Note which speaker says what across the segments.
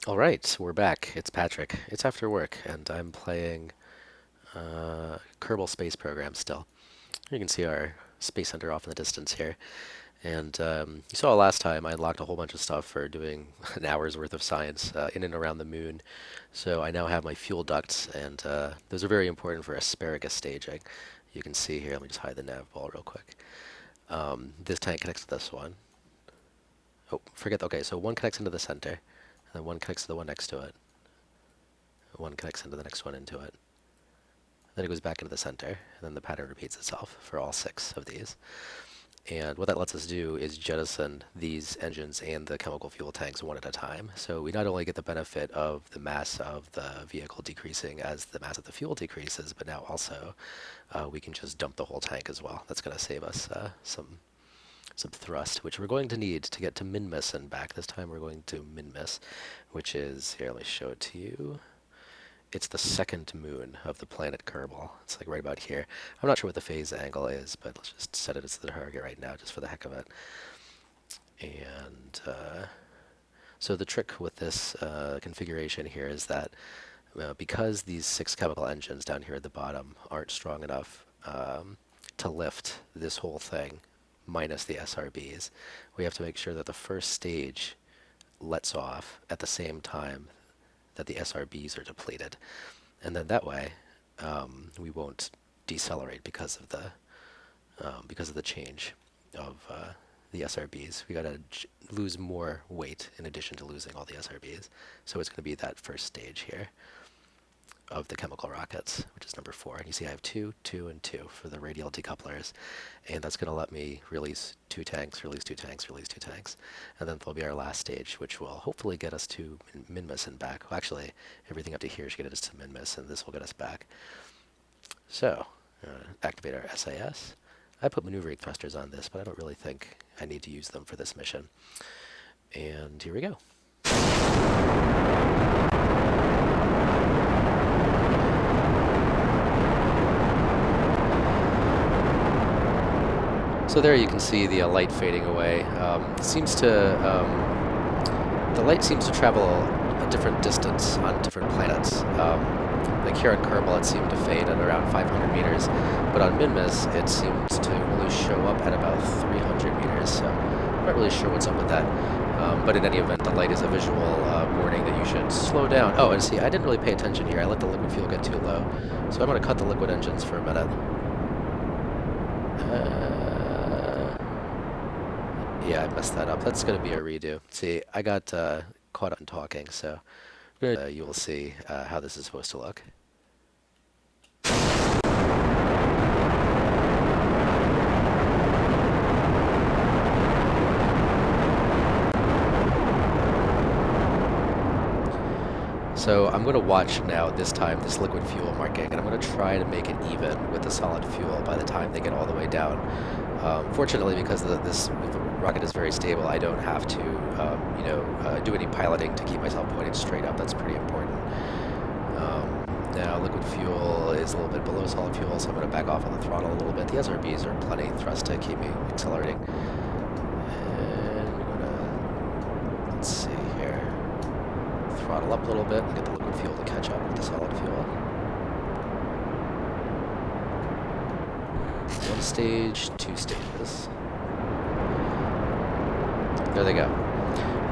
Speaker 1: All right, we're back. It's Patrick. It's after work, and I'm playing Kerbal Space Program still. You can see our space center off in the distance here. And you saw last time I unlocked a whole bunch of stuff for doing an hour's worth of science in and around the moon. So I now have my fuel ducts, and those are very important for asparagus staging. You can see here, let me just hide the nav ball real quick. This tank connects to this one. Oh, forget, okay, so one connects into the center, and then one connects to the one next to it. One connects into the next one into it. Then it goes back into the center, and then the pattern repeats itself for all 6 of these. And what that lets us do is jettison these engines and the chemical fuel tanks one at a time. So we not only get the benefit of the mass of the vehicle decreasing as the mass of the fuel decreases, but now also we can just dump the whole tank as well. That's going to save us some thrust, which we're going to need to get to Minmus and back. This time we're going to Minmus, which is, here, let me show it to you. It's the second moon of the planet Kerbal. It's like right about here. I'm not sure what the phase angle is, but let's just set it as the target right now, just for the heck of it. And so the trick with this configuration here is that because these 6 chemical engines down here at the bottom aren't strong enough to lift this whole thing, minus the SRBs, we have to make sure that the first stage lets off at the same time that the SRBs are depleted. And then that way, we won't decelerate because of the change of the SRBs. We gotta lose more weight in addition to losing all the SRBs. So it's going to be that first stage here of the chemical rockets, which is number 4. And you see I have 2, 2, and 2 for the radial decouplers. And that's going to let me release 2 tanks, release 2 tanks, release 2 tanks. And then there'll be our last stage, which will hopefully get us to Minmus and back. Well, actually, everything up to here should get us to Minmus, and this will get us back. So, activate our SAS. I put maneuvering thrusters on this, but I don't really think I need to use them for this mission. And here we go. So there you can see the light fading away. The light seems to travel a different distance on different planets. Like here on Kerbal, it seemed to fade at around 500 meters, but on Minmus, it seems to only show up at about 300 meters. So I'm not really sure what's up with that. But in any event, the light is a visual warning that you should slow down. Oh, and see, I didn't really pay attention here. I let the liquid fuel get too low, so I'm going to cut the liquid engines for a minute. Yeah, I messed that up. That's going to be a redo. See, I got caught up in talking, so you will see how this is supposed to look. So I'm going to watch now, this time, this liquid fuel marking, and I'm going to try to make it even with the solid fuel by the time they get all the way down. Fortunately, because this rocket is very stable, I don't have to, do any piloting to keep myself pointed straight up. That's pretty important. Now, liquid fuel is a little bit below solid fuel, so I'm going to back off on the throttle a little bit. The SRBs are plenty thrust to keep me accelerating. And we're going to, let's see here, throttle up a little bit and get the liquid fuel to catch up with the solid fuel. 1 stage, 2 stages. There they go.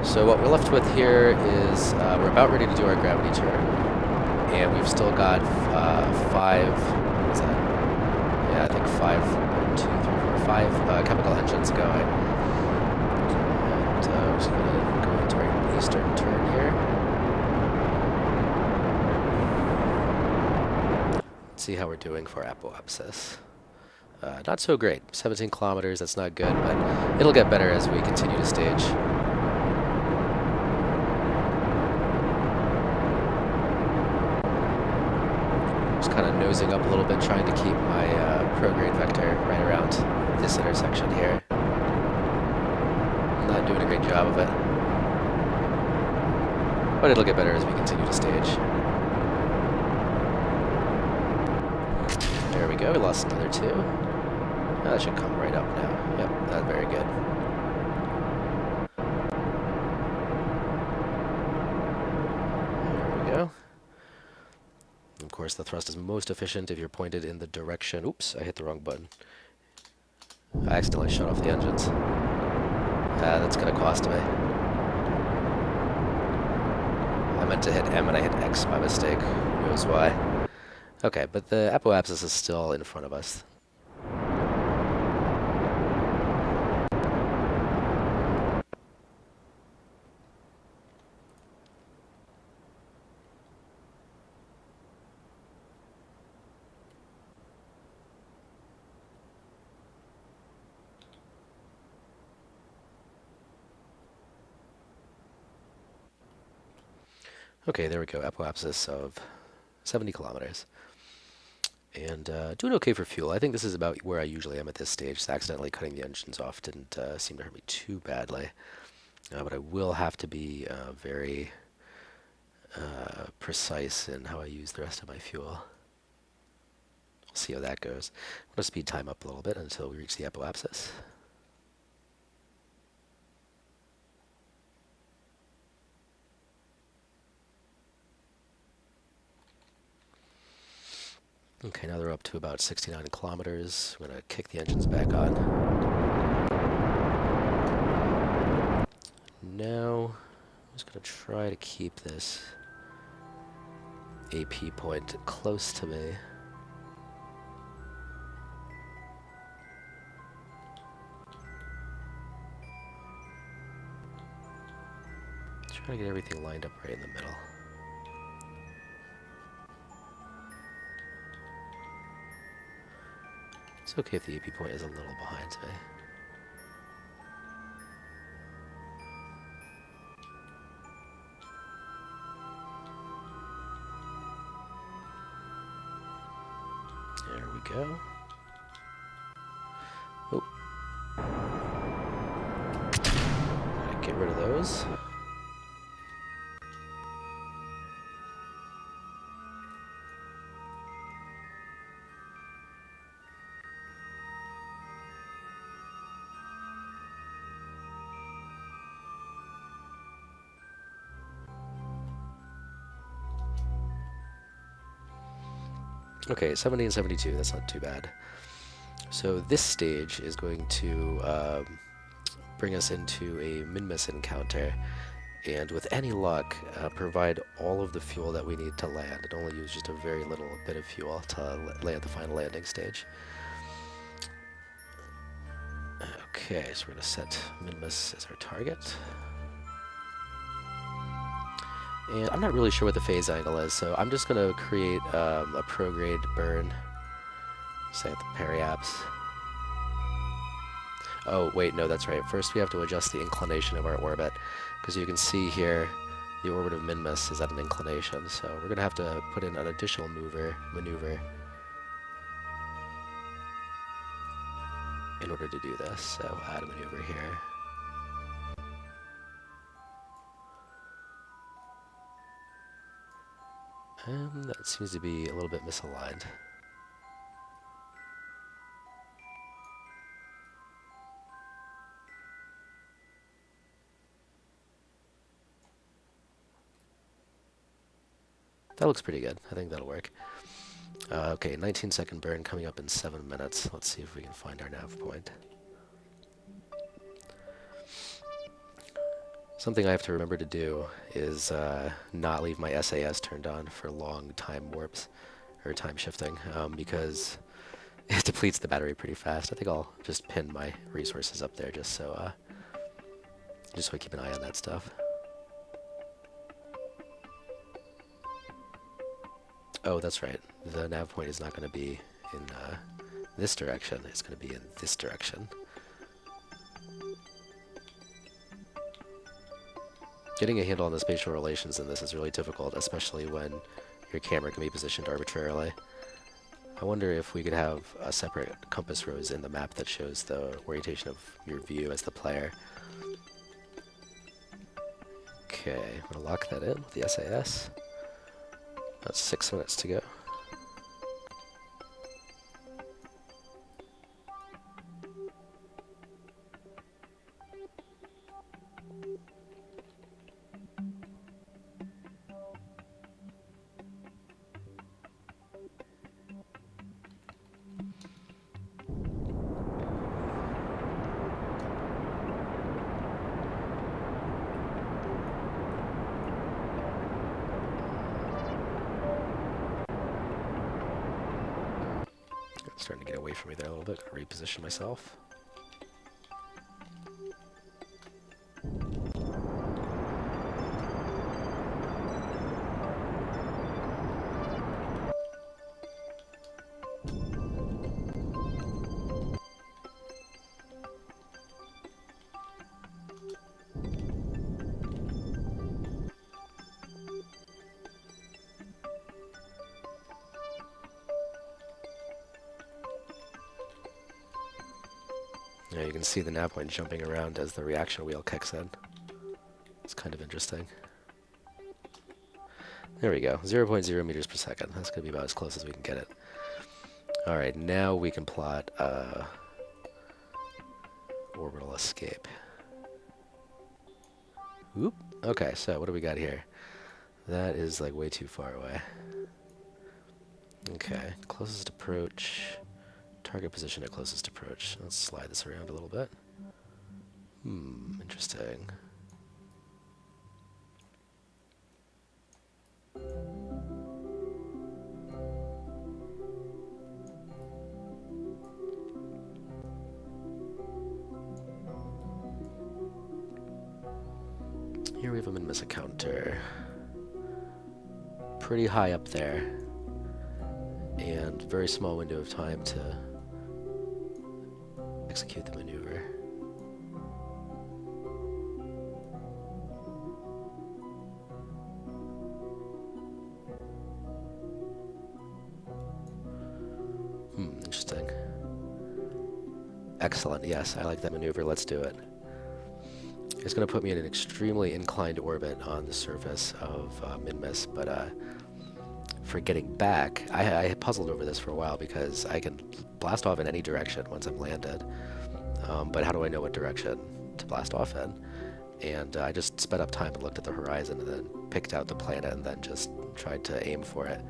Speaker 1: So what we're left with here is we're about ready to do our gravity turn, and we've still got 5. What is that? Yeah, I think 5, 1, 2, 3, 4, 5 chemical engines going. And we're just gonna go into our eastern turn here. Let's see how we're doing for apoapsis. Not so great. 17 kilometers, that's not good, but it'll get better as we continue to stage. Just kind of nosing up a little bit, trying to keep my prograde vector right around this intersection here. I'm not doing a great job of it. But it'll get better as we continue to stage. There we go, we lost another 2. That should come right up now. Yep, that's very good. course, the thrust is most efficient if you're pointed in the direction... Oops, I hit the wrong button. I accidentally shut off the engines. That's going to cost me. I meant to hit M and I hit X by mistake. Who knows why. Okay, but the apoapsis is still in front of us. Okay, there we go. Apoapsis of 70 kilometers. And doing okay for fuel. I think this is about where I usually am at this stage. So accidentally cutting the engines off didn't seem to hurt me too badly. But I will have to be very precise in how I use the rest of my fuel. We'll see how that goes. I'm going to speed time up a little bit until we reach the apoapsis. Okay, now they're up to about 69 kilometers. I'm going to kick the engines back on. Now, I'm just going to try to keep this AP point close to me. Try to get everything lined up right in the middle. It's okay if the AP point is a little behind me. There we go. Oh. Get rid of those. Okay, 70 and 72, that's not too bad. So this stage is going to bring us into a Minmus encounter, and with any luck, provide all of the fuel that we need to land. It only uses just a very little bit of fuel to land the final landing stage. Okay, so we're going to set Minmus as our target. And I'm not really sure what the phase angle is, so I'm just going to create a prograde burn. Say at the periaps. Oh, wait, no, that's right. First we have to adjust the inclination of our orbit, because you can see here the orbit of Minmus is at an inclination, so we're going to have to put in an additional maneuver in order to do this. So add a maneuver here. That seems to be a little bit misaligned. That looks pretty good. I think that'll work. Okay, 19-second burn coming up in 7 minutes. Let's see if we can find our nav point. Something I have to remember to do is not leave my SAS turned on for long time warps, or time shifting, because it depletes the battery pretty fast. I think I'll just pin my resources up there just so I keep an eye on that stuff. Oh, that's right. The nav point is not going to be in this direction. It's going to be in this direction. Getting a handle on the spatial relations in this is really difficult, especially when your camera can be positioned arbitrarily. I wonder if we could have a separate compass rose in the map that shows the orientation of your view as the player. Okay, I'm going to lock that in with the SAS. That's 6 minutes to go. Starting to get away from me there a little bit. Reposition myself. Yeah, you can see the nav point jumping around as the reaction wheel kicks in. It's kind of interesting. There we go, 0.0 meters per second. That's going to be about as close as we can get it. Alright, now we can plot orbital escape. Oop. Okay, so what do we got here? That is like way too far away. Okay, closest approach. Target position at closest approach. Let's slide this around a little bit. Interesting. Here we have a Minmus encounter. Pretty high up there. And very small window of time to execute the maneuver. Interesting. Excellent, yes, I like that maneuver, let's do it. It's going to put me in an extremely inclined orbit on the surface of Minmus, but for getting back, I puzzled over this for a while because I can blast off in any direction once I'm landed, but how do I know what direction to blast off in? And I just sped up time and looked at the horizon and then picked out the planet and then just tried to aim for it.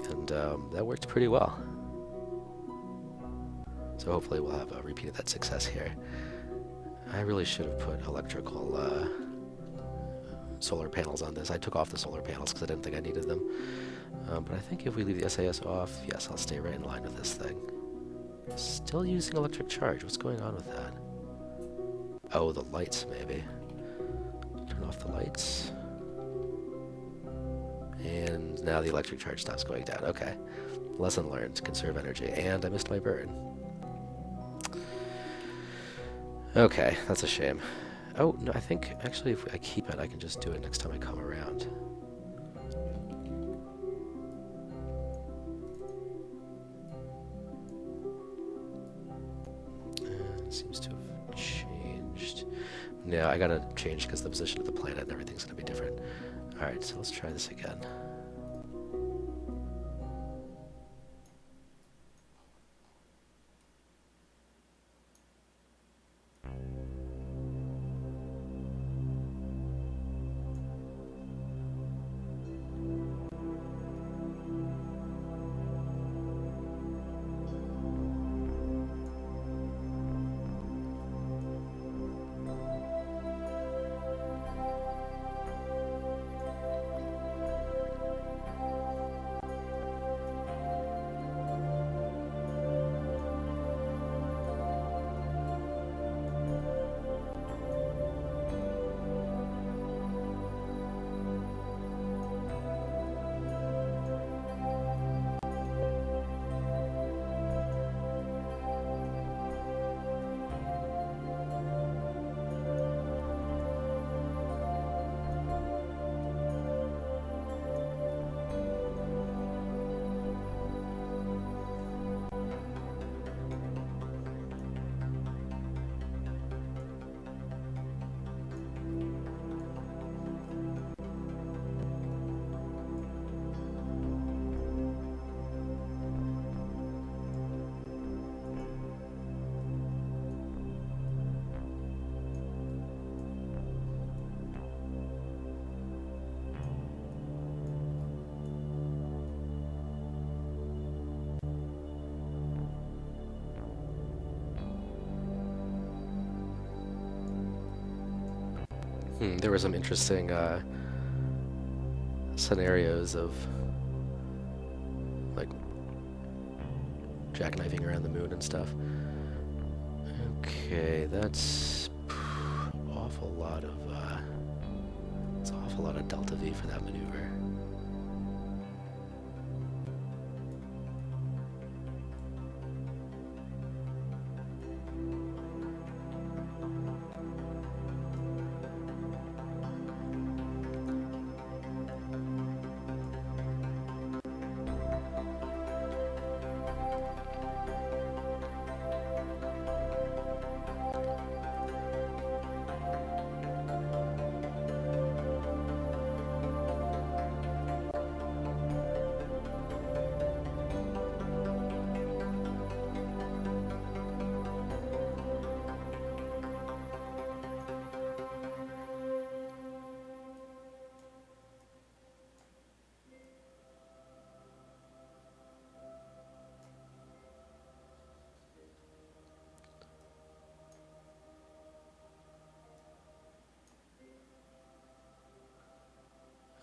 Speaker 1: And that worked pretty well. So hopefully we'll have a repeat of that success here. I really should have put electrical solar panels on this. I took off the solar panels because I didn't think I needed them. But I think if we leave the SAS off, yes, I'll stay right in line with this thing. Still using electric charge. What's going on with that? Oh, the lights, maybe. Turn off the lights. And now the electric charge stops going down. Okay. Lesson learned. Conserve energy. And I missed my burn. Okay, that's a shame. Oh, no, I think actually if I keep it, I can just do it next time I come around. Seems to have changed. No, I gotta change because the position of the planet and everything's gonna be different. Alright, so let's try this again. There were some interesting scenarios of like jackknifing around the moon and stuff. Okay, that's awful lot of it's an awful lot of delta V for that maneuver.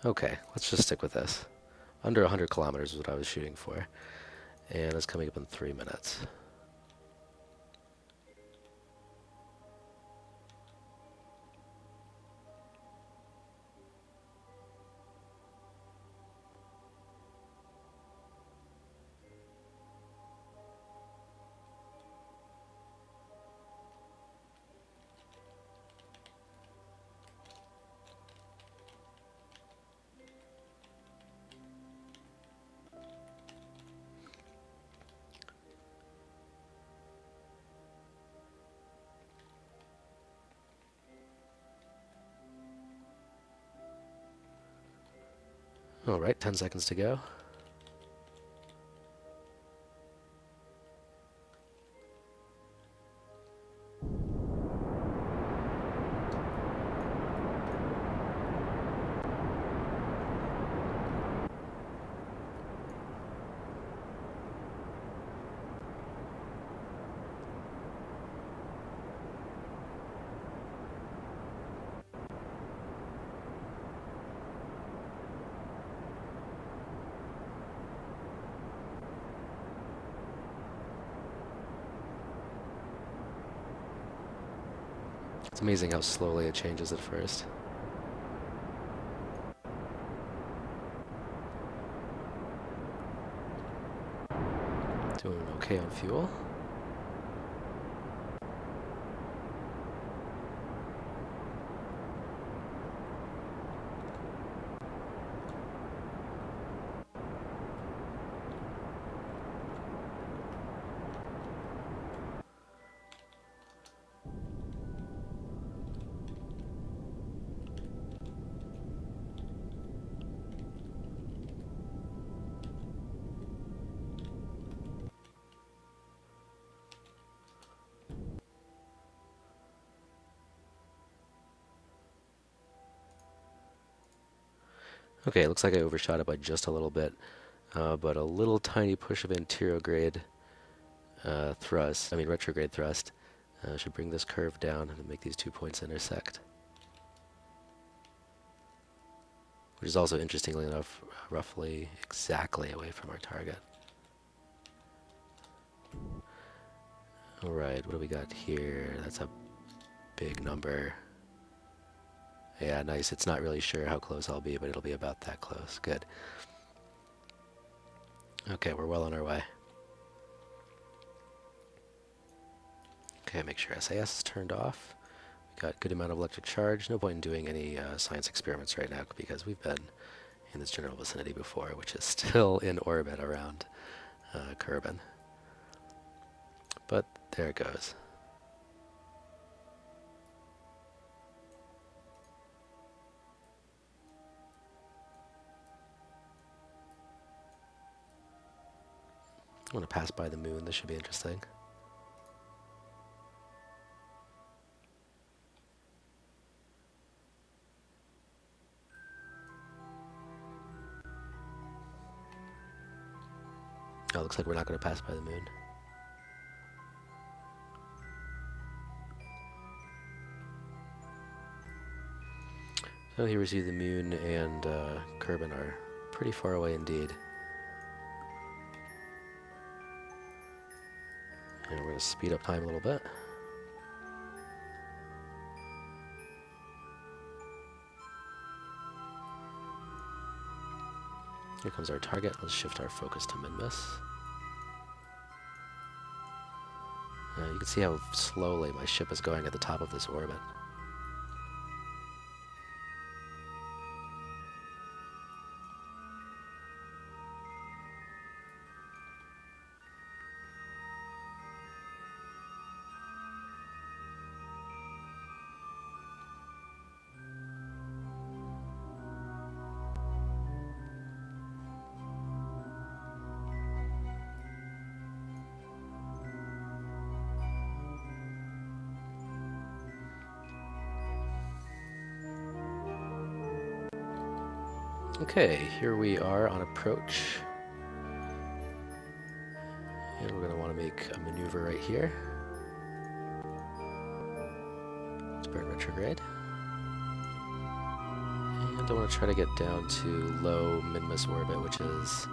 Speaker 1: Okay, let's just stick with this. Under 100 kilometers is what I was shooting for. And it's coming up in 3 minutes. Alright, 10 seconds to go. It's amazing how slowly it changes at first. Doing okay on fuel. Okay, it looks like I overshot it by just a little bit, but a little tiny push of retrograde thrust, should bring this curve down and make these 2 points intersect. Which is also, interestingly enough, roughly exactly away from our target. Alright, what do we got here? That's a big number. Yeah, nice. It's not really sure how close I'll be, but it'll be about that close. Good. Okay, we're well on our way. Okay, make sure SAS is turned off. We got good amount of electric charge. No point in doing any science experiments right now because we've been in this general vicinity before, which is still in orbit around Kerbal. But there it goes. I want to pass by the moon. This should be interesting. Oh, looks like we're not going to pass by the moon. So here we see the moon and Kerbal are pretty far away indeed. And we're going to speed up time a little bit. Here comes our target. Let's shift our focus to Minmus. You can see how slowly my ship is going at the top of this orbit. Okay, here we are on approach. And we're going to want to make a maneuver right here. Let's burn retrograde. And I want to try to get down to low Minmus orbit, which is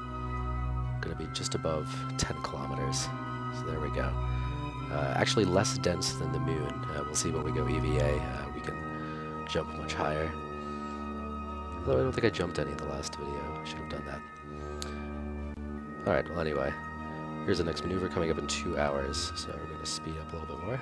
Speaker 1: going to be just above 10 kilometers. So there we go. Actually less dense than the moon. We'll see when we go EVA. We can jump much higher. Although I don't think I jumped any in the last video. I should have done that. Alright, well anyway. Here's the next maneuver coming up in 2 hours, so we're going to speed up a little bit more.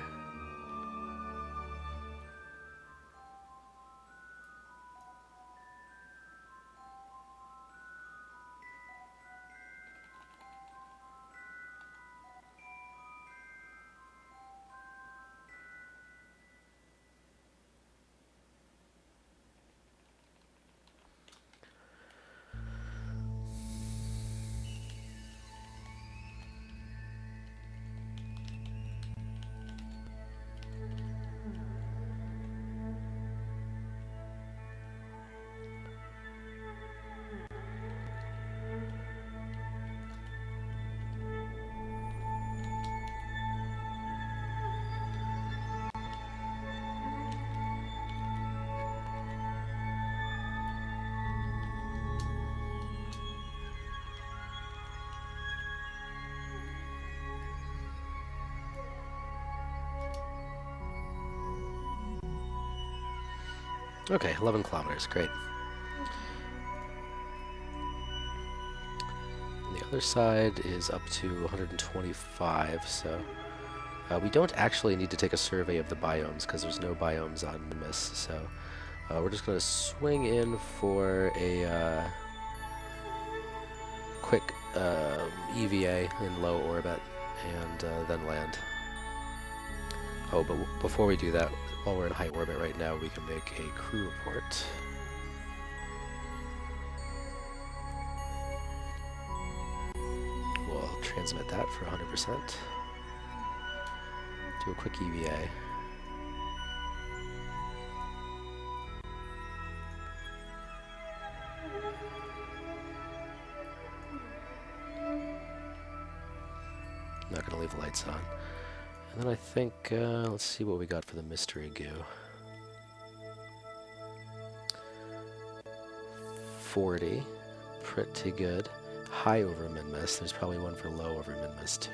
Speaker 1: Okay, 11 kilometers, great. And the other side is up to 125, so we don't actually need to take a survey of the biomes because there's no biomes on Minmus, so we're just going to swing in for a quick EVA in low orbit and then land. Oh, but before we do that, while we're in high orbit right now, we can make a crew report. We'll transmit that for 100%. Do a quick EVA. I'm not going to leave the lights on. And then I think, let's see what we got for the mystery goo. 40, pretty good. High over Minmus, there's probably one for low over Minmus too.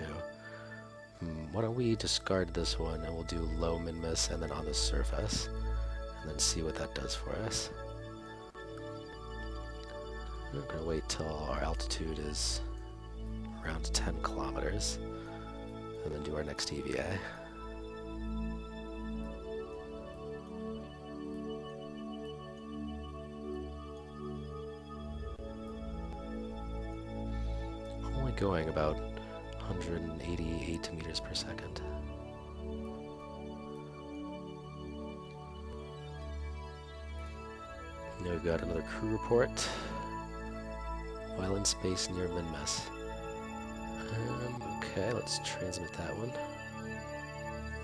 Speaker 1: Why don't we discard this one and we'll do low Minmus and then on the surface. And then see what that does for us. I'm going to wait till our altitude is around 10 kilometers. And then do our next EVA. Only going about 188 meters per second. Now we've got another crew report. While in space near Minmus. Okay, let's transmit that one.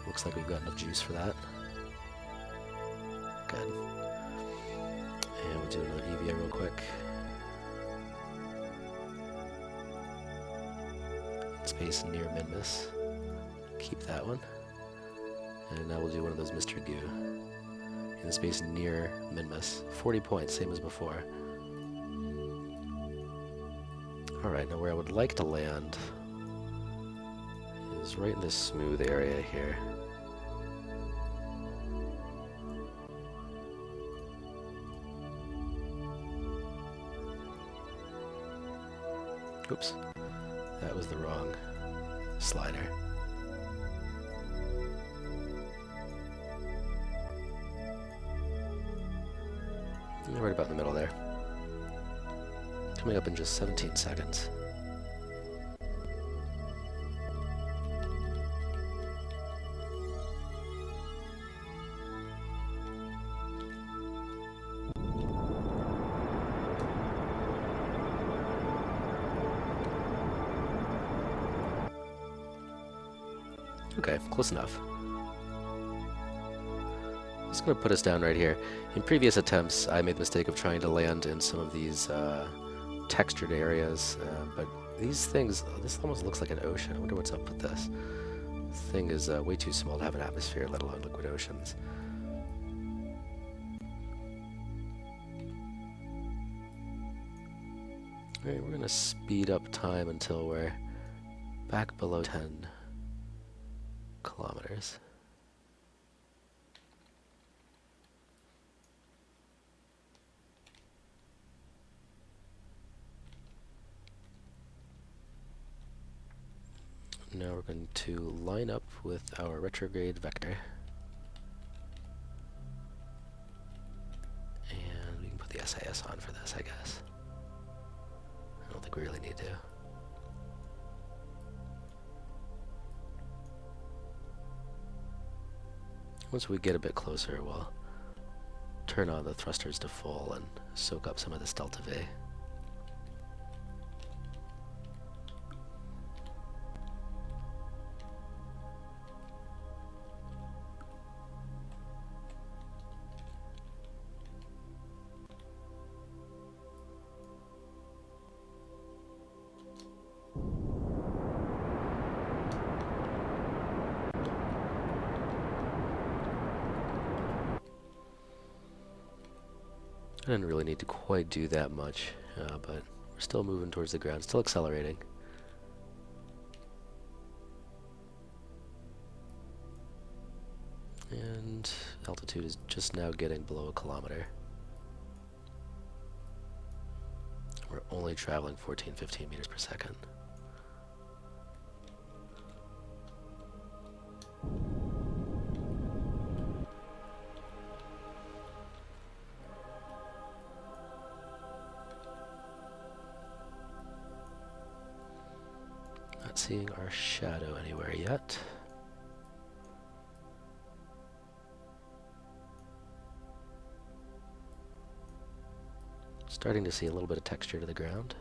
Speaker 1: Looks like we've got enough juice for that. Good. And we'll do another EVA real quick. Space near Minmus. Keep that one. And now we'll do one of those mystery goo. In the space near Minmus. 40 points, same as before. Alright, now where I would like to land is right in this smooth area here. Oops, that was the wrong slider. And right about in the middle there. Coming up in just 17 seconds. Okay, close enough. It's going to put us down right here. In previous attempts, I made the mistake of trying to land in some of these textured areas, but these things, this almost looks like an ocean. I wonder what's up with this. This thing is way too small to have an atmosphere, let alone liquid oceans. Alright, we're going to speed up time until we're back below 10 kilometers. Now we're going to line up with our retrograde vector. And we can put the SAS on for this, I guess. I don't think we really need to. Once we get a bit closer, we'll turn on the thrusters to full and soak up some of this delta V. I didn't really need to quite do that much, but we're still moving towards the ground, still accelerating. And altitude is just now getting below 1 kilometer. We're only traveling 14-15 meters per second. Not seeing our shadow anywhere yet. Starting to see a little bit of texture to the ground.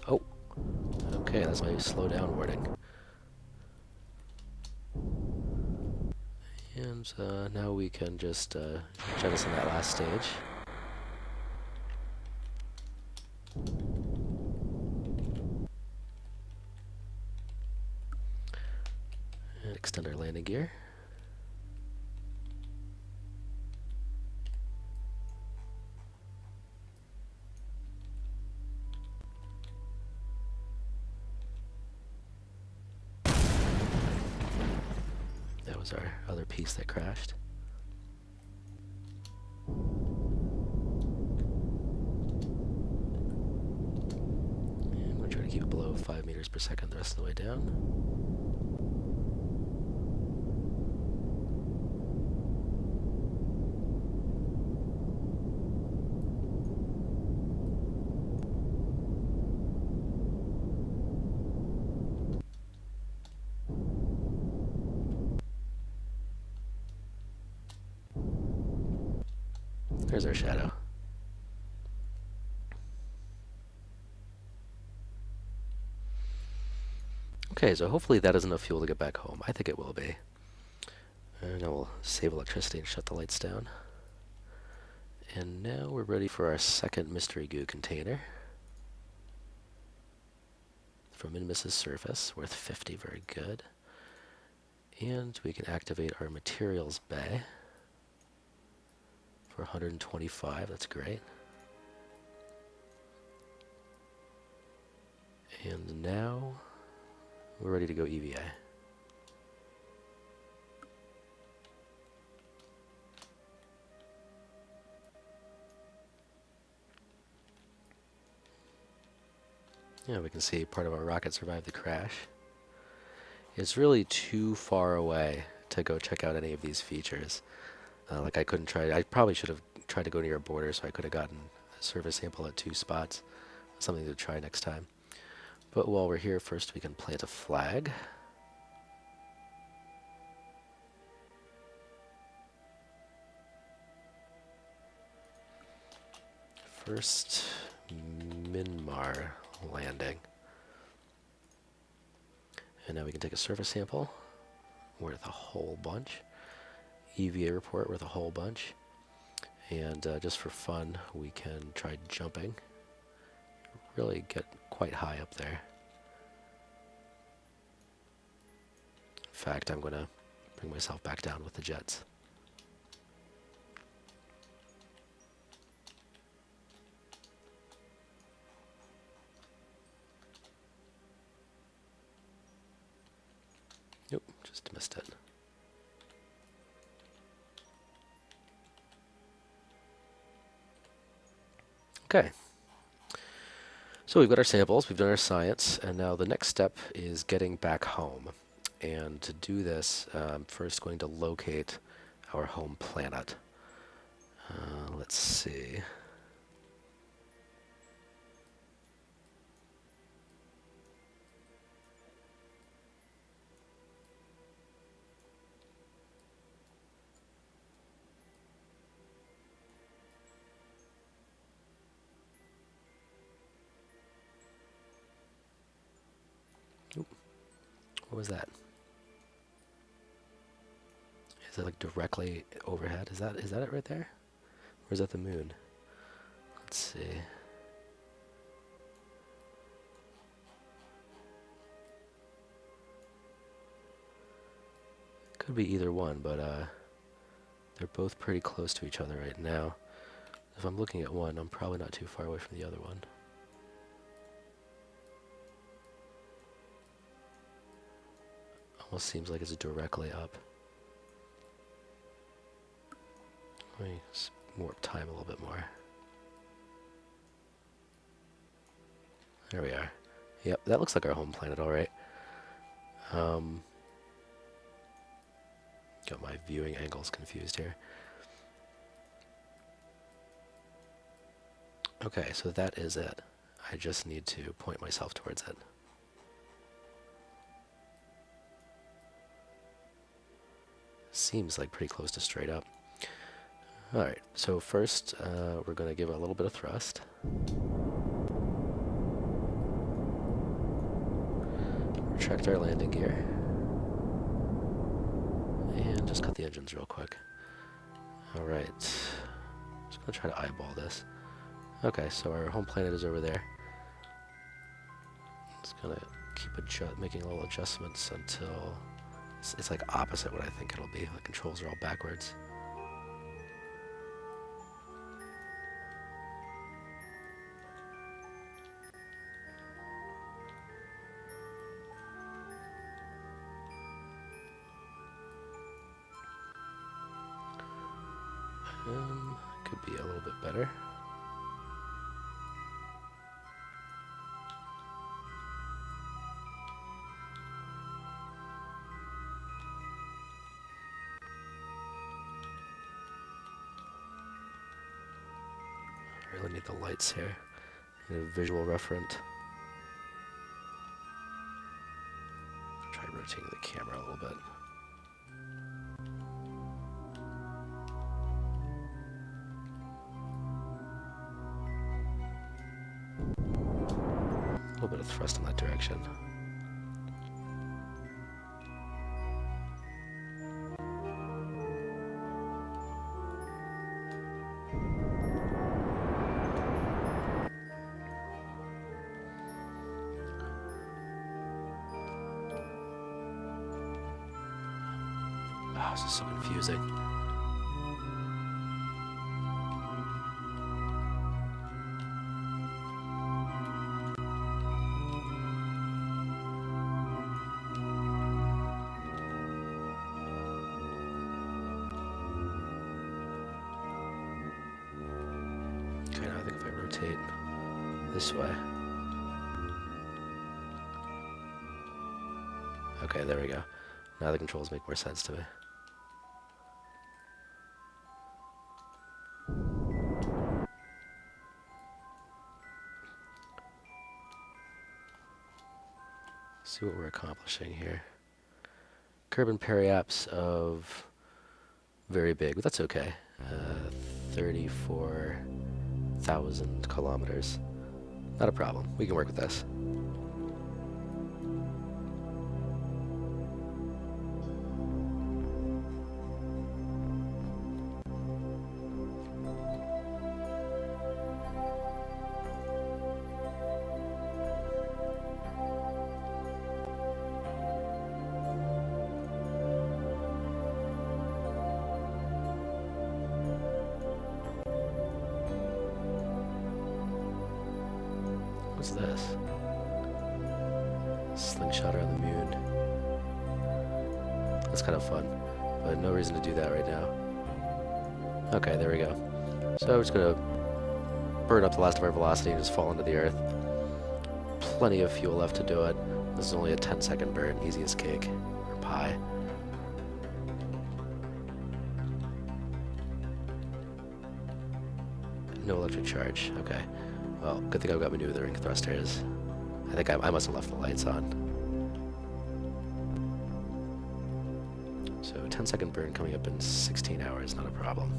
Speaker 1: Oh, okay, that's my slow down warning. And now we can just jettison that last stage. And extend our landing gear. That was our other piece that crashed. And we're trying to keep it below 5 meters per second the rest of the way down. There's our shadow. Okay, so hopefully that is enough fuel to get back home. I think it will be. And I will save electricity and shut the lights down. And now we're ready for our second mystery goo container. From Minmus's surface, worth 50, very good. And we can activate our materials bay. For 125, that's great. And now we're ready to go EVA. Yeah, we can see part of our rocket survived the crash. It's really too far away to go check out any of these features. Like I couldn't try, I probably should have tried to go near a border so I could have gotten a surface sample at 2 spots. Something to try next time. But while we're here, first we can plant a flag. First Minmar landing. And now we can take a surface sample worth a whole bunch. EVA report worth a whole bunch. And just for fun, we can try jumping. Really get quite high up there. In fact, I'm going to bring myself back down with the jets. Nope, just missed it. Okay. So we've got our samples, we've done our science, and now the next step is getting back home. And to do this, I'm first going to locate our home planet. Let's see. Oop, what was that? Is it like directly overhead? Is that it right there? Or is that the moon? Let's see. Could be either one, but they're both pretty close to each other right now. If I'm looking at one, I'm probably not too far away from the other one. Almost seems like it's directly up. Let me warp time a little bit more. There we are. Yep, that looks like our home planet, alright. Got my viewing angles confused here. Okay, so that is it. I just need to point myself towards it. Seems like pretty close to straight up. Alright, so first we're going to give it a little bit of thrust. Retract our landing gear. And just cut the engines real quick. Alright. Just going to try to eyeball this. Okay, so our home planet is over there. Just going to keep making little adjustments until it's like opposite what I think it'll be. The controls are all backwards. Could be a little bit better. I really need the lights here. Need a visual referent. Try rotating the camera a little bit. A little bit of thrust in that direction. Oh, this is so confusing. Okay, now I think if I rotate this way. Okay, there we go. Now the controls make more sense to me. See what we're accomplishing here. Kerbal periaps of very big, but that's okay. 34,000 kilometers. Not a problem. We can work with this. What's this? Slingshot around the moon. That's kind of fun, but no reason to do that right now. Okay, there we go. So we're just gonna burn up the last of our velocity and just fall into the earth. Plenty of fuel left to do it. This is only a 10-second burn, easy as cake, or pie. No electric charge, okay. Well, good thing I've got maneuvering thrusters. I think I must have left the lights on. So 10-second burn coming up in 16 hours, not a problem.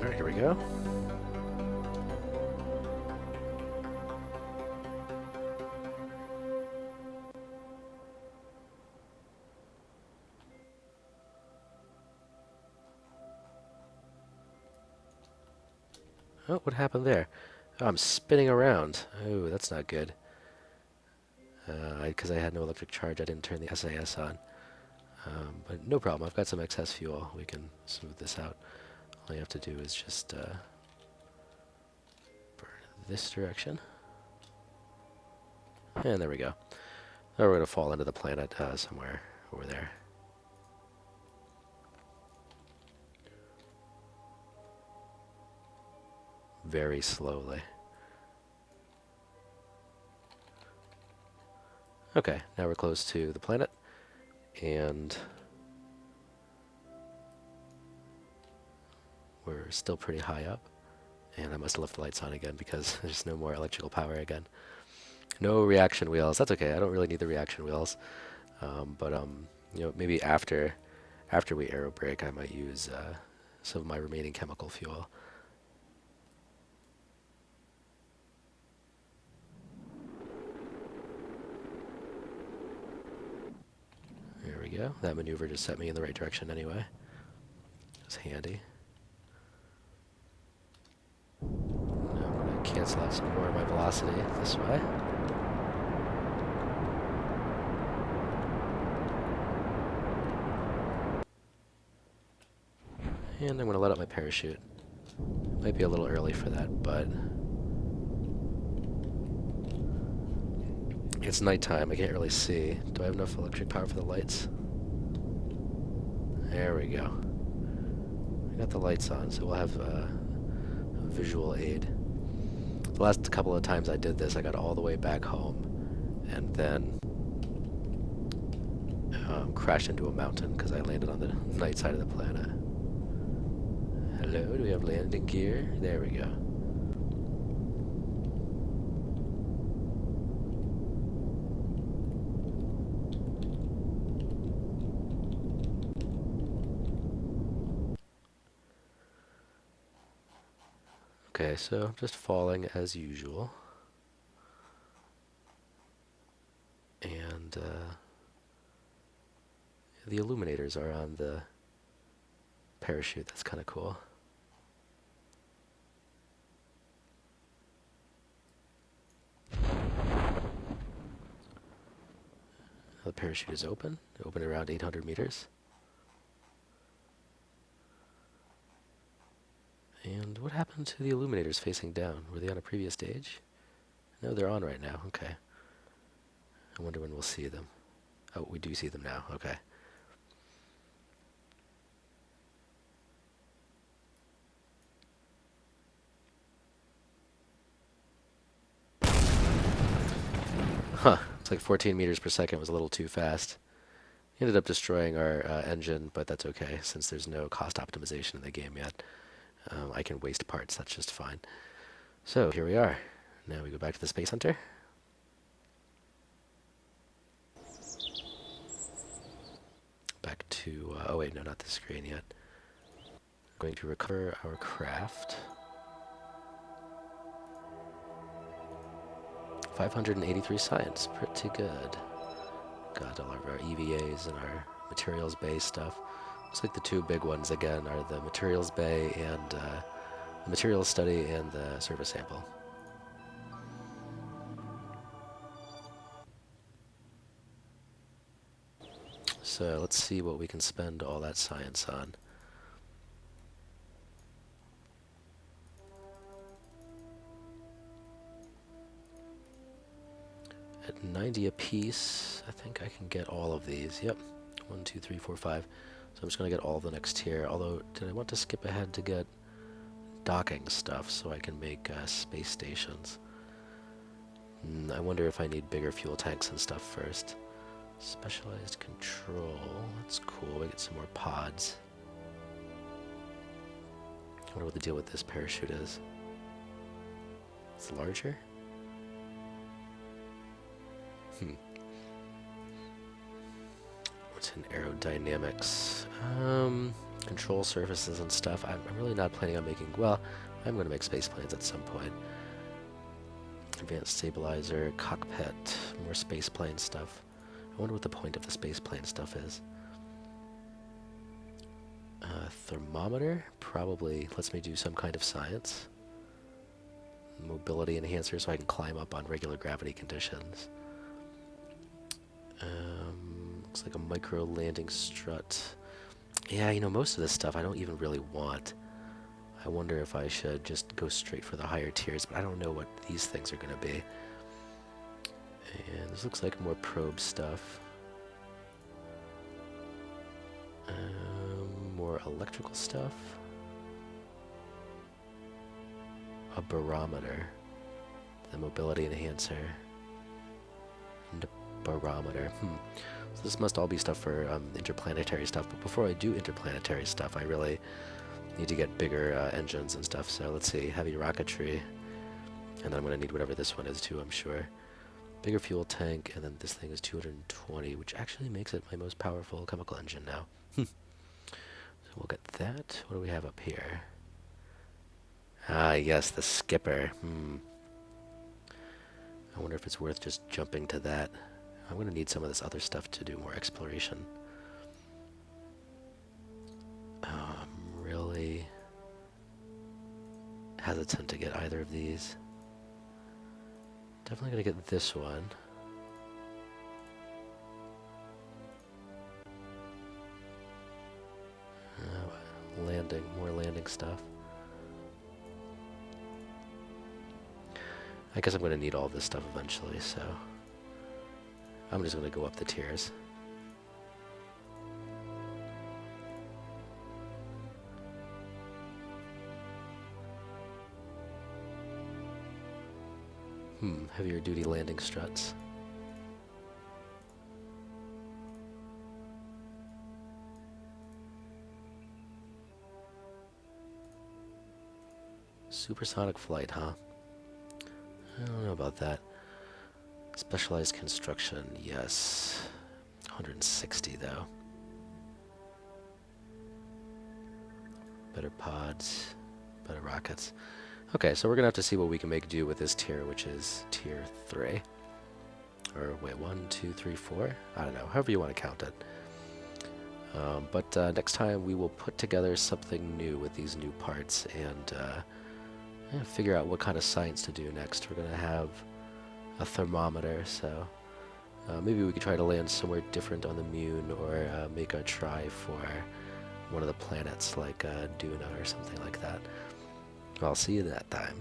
Speaker 1: Alright, here we go. Oh, what happened there? Oh, I'm spinning around. Oh, that's not good. Because I had no electric charge, I didn't turn the SAS on. But no problem, I've got some excess fuel. We can smooth this out. All you have to do is just burn this direction. And there we go. Now we're going to fall into the planet somewhere over there. Very slowly. Okay, now we're close to the planet, and we're still pretty high up, and I must have left the lights on again because there's no more electrical power again. No reaction wheels. That's okay. I don't really need the reaction wheels, but you know, maybe after we aerobrake, I might use some of my remaining chemical fuel. There we go. That maneuver just set me in the right direction anyway. It's handy. Now I'm going to cancel out some more of my velocity this way. And I'm going to let out my parachute. Might be a little early for that, but it's nighttime. I can't really see. Do I have enough electric power for the lights? There we go. I got the lights on, so we'll have a visual aid. The last couple of times I did this, I got all the way back home, and then crashed into a mountain because I landed on the night side of the planet. Hello, do we have landing gear? There we go. Okay, so I'm just falling as usual. And the illuminators are on the parachute. That's kind of cool. The parachute is open. Open around 800 meters. And what happened to the illuminators facing down? Were they on a previous stage? No, they're on right now. Okay. I wonder when we'll see them. Oh, we do see them now. Okay. Huh. It's like 14 meters per second was a little too fast. Ended up destroying our engine, but that's okay since there's no cost optimization in the game yet. I can waste parts. That's just fine. So here we are. Now we go back to the Space Hunter. Back to, oh wait, no, not the screen yet. Going to recover our craft. 583 science, pretty good. Got all of our EVAs and our materials bay stuff. Looks like the two big ones again are the materials bay and the materials study and the service sample. So let's see what we can spend all that science on. At 90 apiece, I think I can get all of these. Yep. 1, 2, 3, 4, 5. So I'm just going to get all of the next tier. Although, did I want to skip ahead to get docking stuff so I can make space stations? I wonder if I need bigger fuel tanks and stuff first. Specialized control. That's cool. We get some more pods. I wonder what the deal with this parachute is. It's larger? What's in aerodynamics? Control surfaces and stuff. I'm really not planning on making... Well, I'm going to make space planes at some point. Advanced stabilizer, cockpit, more space plane stuff. I wonder what the point of the space plane stuff is. Thermometer probably lets me do some kind of science. Mobility enhancer so I can climb up on regular gravity conditions. Looks like a micro landing strut. Yeah, you know, most of this stuff I don't even really want. I wonder if I should just go straight for the higher tiers, but I don't know what these things are going to be. And this looks like more probe stuff. More electrical stuff. A barometer. The mobility enhancer. And a barometer. So this must all be stuff for interplanetary stuff, but before I do interplanetary stuff, I really need to get bigger engines and stuff. So let's see, heavy rocketry, and then I'm going to need whatever this one is too, I'm sure. Bigger fuel tank, and then this thing is 220, which actually makes it my most powerful chemical engine now. So we'll get that. What do we have up here? Ah, yes, the skipper. I wonder if it's worth just jumping to that. I'm going to need some of this other stuff to do more exploration. I'm really hesitant to get either of these. Definitely going to get this one. More landing stuff. I guess I'm going to need all this stuff eventually, so I'm just going to go up the tiers. Heavier duty landing struts. Supersonic flight, huh? I don't know about that. Specialized construction, yes. 160 though. Better pods, better rockets. Okay, so we're gonna have to see what we can make do with this tier, which is tier 3. Or wait, 1, 2, 3, 4? I don't know, however you want to count it. But next time we will put together something new with these new parts and figure out what kind of science to do next. We're gonna have a thermometer, so maybe we could try to land somewhere different on the moon, or make a try for one of the planets like Duna or something like that. I'll see you that time.